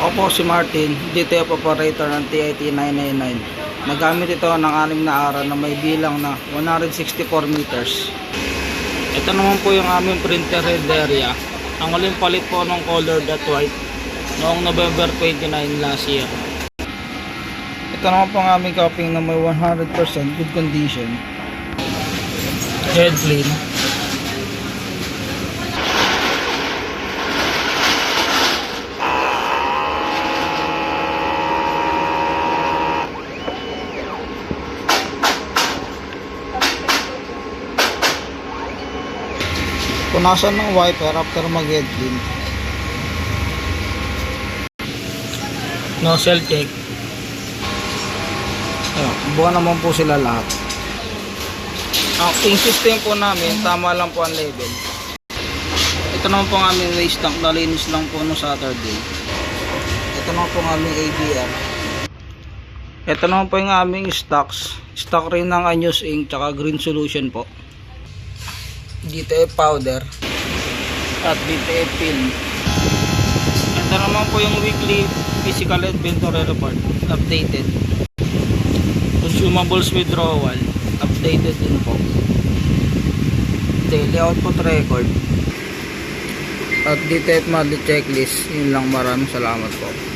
Ako po si Martin, DTF operator ng TIT 999. Nagamit ito ng 6 na araw na may bilang na 164 meters. Ito naman po yung aming printer head area. Ang huling palit po ng color dot white noong November 29 last year. Ito naman po ang aming copying na may 100% good condition. Head clean. Punasan ng wiper after mag-head clean. Nozzle check. Ayun, buwan naman po sila lahat. Ang king system po namin, tama lang po ang level. Ito naman po ang aming waste tank, nalinis lang po no Saturday. Ito naman po ang aming ABR. Ito naman po yung aming stocks. Stock rin ng Anyos Ink tsaka Green Solution po. DTF powder at DTF film. Ito naman po yung weekly physical inventory report, updated. Consumables withdrawal, updated din po. Daily output record at DTF monthly checklist. Yun lang, maraming salamat po.